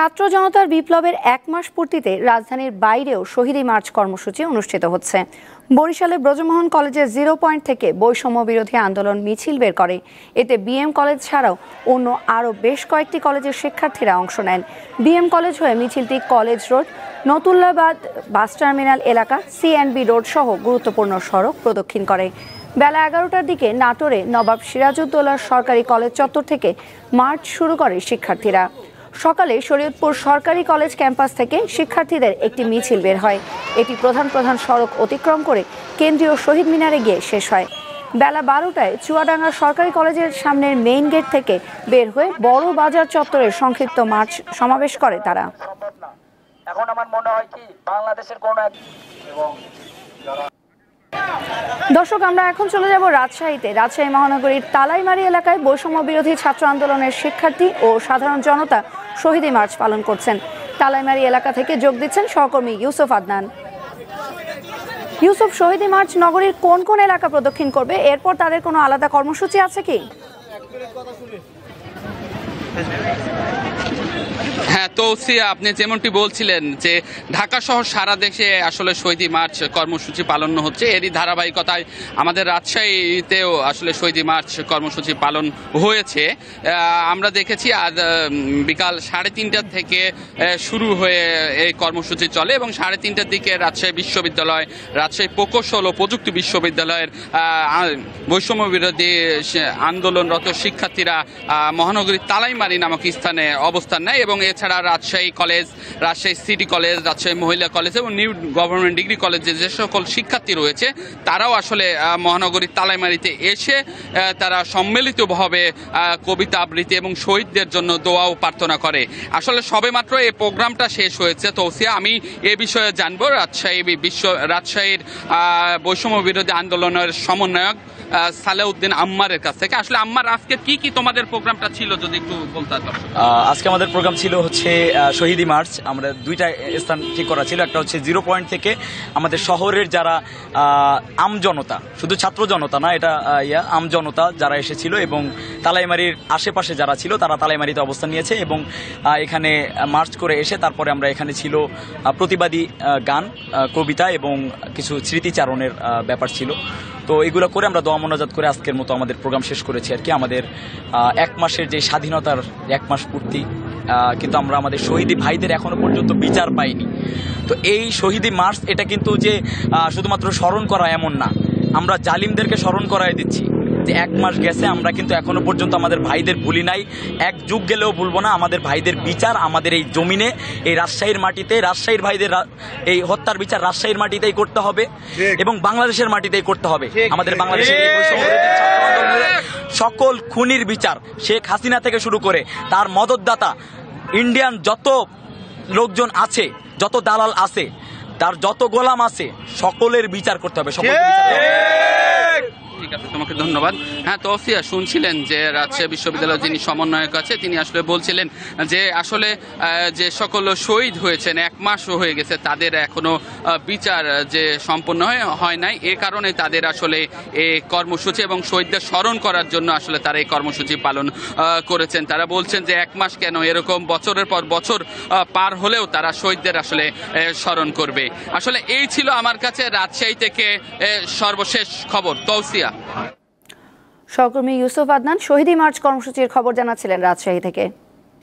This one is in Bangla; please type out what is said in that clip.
ছাত্র জনতার বিপ্লবের এক মাস পূর্তিতে রাজধানীর বাইরেও শহীদী মার্চ কর্মসূচি অনুষ্ঠিত হচ্ছে। বরিশালে ব্রজমোহন কলেজের 0 পয়েন্ট থেকে বৈষম্য বিরোধী আন্দোলন মিছিল বের করে। এতে বিএম কলেজ ছাড়াও অন্য আরও বেশ কয়েকটি কলেজের শিক্ষার্থীরা অংশ নেন। বিএম কলেজ হয়ে মিছিলটি college road, Natullabad bus terminal এলাকা, সিএনবি রোড সহ গুরুত্বপূর্ণ সড়ক প্রদক্ষিণ করে। বেলা 11টার দিকে নাটোরে নবাব সিরাজউদ্দৌলা সরকারি কলেজ চত্বর থেকে মার্চ শুরু করে শিক্ষার্থীরা। সকালে শরীয়তপুর সরকারি কলেজ ক্যাম্পাস থেকে শিক্ষার্থীদের একটি মিছিল বের হয়। এটি প্রধান প্রধান সড়ক অতিক্রম করে কেন্দ্রীয় শহীদ মিনারে গিয়ে শেষ হয়। বেলা 12টায় চুয়াডাঙ্গা সরকারি কলেজের সামনের মেইন গেট থেকে বের হয়ে বড় বাজার চত্বরে সংক্ষিপ্ত মার্চ সমাবেশ করে তারা। এখন আমার মনে হয় কি বাংলাদেশের কোন দর্শক, আমরা এখন চলে যাব রাজশাহীতে। রাজশাহী মহানগরীর তালাইমারী এলাকায় বৈষম্য বিরোধী ছাত্র আন্দোলনের শিক্ষার্থী ও সাধারণ জনতা শহীদী মার্চ পালন করছেন। তালাইমারী এলাকা থেকে যোগ দিচ্ছেন সহকর্মী ইউসুফ আদনান। ইউসুফ, শহীদী মার্চ নগরীর কোন কোন এলাকা প্রদক্ষিণ করবে? এরপর তাদের কোনো আলাদা কর্মসূচি আছে কি? হ্যাঁ তৌসিয়া, আপনি যেমনটি বলছিলেন যে ঢাকা সহ সারা দেশে আসলে শহীদী মার্চ কর্মসূচি পালন হচ্ছে। এরই ধারাবাহিকতায় আমাদের রাজশাহীতেও আসলে শহীদী মার্চ কর্মসূচি পালন হয়েছে। আমরা দেখেছি আজ বিকাল 3:30 থেকে শুরু হয়ে এই কর্মসূচি চলে এবং 3:30টার দিকে রাজশাহী বিশ্ববিদ্যালয়, রাজশাহী প্রকৌশল ও প্রযুক্তি বিশ্ববিদ্যালয়ের বৈষম্য বিরোধী আন্দোলনরত শিক্ষার্থীরা মহানগরীর তালাইমারী নামক স্থানে অবস্থান নেয় এবং এছাড়া Rajshahi college, Rajshahi city college, Rajshahi মহিলা কলেজ এবং নিউ গভর্নমেন্ট ডিগ্রি কলেজে যে সকল শিক্ষার্থী রয়েছে তারাও আসলে মহানগরীর তালাইমারীতে এসে তারা সম্মিলিতভাবে কবিতা আবৃত্তি এবং শহীদদের জন্য দোয়া ও প্রার্থনা করে। আসলে সবেমাত্র এই প্রোগ্রামটা শেষ হয়েছে তৌসিয়া, আমি এ বিষয়ে জানবো রাজশাহীর বৈষম্য বিরোধী আন্দোলনের সমন্বয়ক সালেউদ্দিন আম্মারের কাছ থেকে। আসলে আম্মার, আজকে কি তোমাদের প্রোগ্রামটা ছিল যদি একটু বলতে? আজকে আমাদের প্রোগ্রাম ছিল হচ্ছে শহীদী মার্চ। আমরা দুইটা স্থান ঠিক করা ছিল। একটা হচ্ছে 0 পয়েন্ট থেকে আমাদের শহরের যারা আমজনতা, শুধু ছাত্র জনতা না, এটা আমজনতা যারা এসেছিল এবং তালাইমারির আশেপাশে যারা ছিল তারা তালাইমারিতে অবস্থান নিয়েছে এবং এখানে মার্চ করে এসে তারপরে আমরা এখানে ছিল প্রতিবাদী গান, কবিতা এবং কিছু স্মৃতিচারণের ব্যাপার ছিল। তো এগুলো করে আমরা দোয়া মোনাজাত করে আজকের মতো আমাদের প্রোগ্রাম শেষ করেছি আর কি। আমাদের 1 মাসের যে স্বাধীনতার 1 মাস পূর্তি, কিন্তু আমরা আমাদের শহীদী ভাইদের এখনো পর্যন্ত বিচার পাইনি। তো এই শহীদী মার্চ এটা কিন্তু যে শুধুমাত্র স্মরণ করা এমন না, আমরা জালিমদেরকে স্মরণ করায় দিচ্ছি যে 1 মাস গেছে, আমরা কিন্তু এখনো পর্যন্ত আমাদের ভাইদের ভুলি নাই, 1 যুগ গেলেও ভুলবো না। আমাদের ভাইদের বিচার আমাদের এই জমিনে, এই রাজশাহীর মাটিতে, রাজশাহীর ভাইদের এই হত্যার বিচার রাজশাহীর মাটিতেই করতে হবে এবং বাংলাদেশের মাটিতেই করতে হবে। আমাদের বাংলাদেশের সকল খুনির বিচার, শেখ হাসিনা থেকে শুরু করে তার মদতদাতা ইন্ডিয়ান যত লোকজন আছে, যত দালাল আছে, তার যত গোলাম আছে, সকলের বিচার করতে হবে। ঠিক আছে, তোমাকে ধন্যবাদ। হ্যাঁ তৌসিয়া, শুনছিলেন যে রাজশাহী বিশ্ববিদ্যালয়ের যিনি সমন্বয়ক আছে তিনি আসলে বলছিলেন যে আসলে যে সকল শহীদ হয়েছেন 1 মাসও হয়ে গেছে, তাদের এখনো বিচার যে সম্পন্ন হয় নাই, এ কারণে তাদের আসলে এই কর্মসূচি এবং শহীদদের স্মরণ করার জন্য আসলে তারা এই কর্মসূচি পালন করেছেন। তারা বলছেন যে 1 মাস কেন, এরকম বছরের পর বছর পার হলেও তারা শহীদদের আসলে স্মরণ করবে। আসলে এই ছিল আমার কাছে রাজশাহী থেকে সর্বশেষ খবর। তৌসিয়া। সহকর্মী ইউসুফ আদনান শহীদী মার্চ কর্মসূচির খবর জানাচ্ছিলেন রাজশাহী থেকে।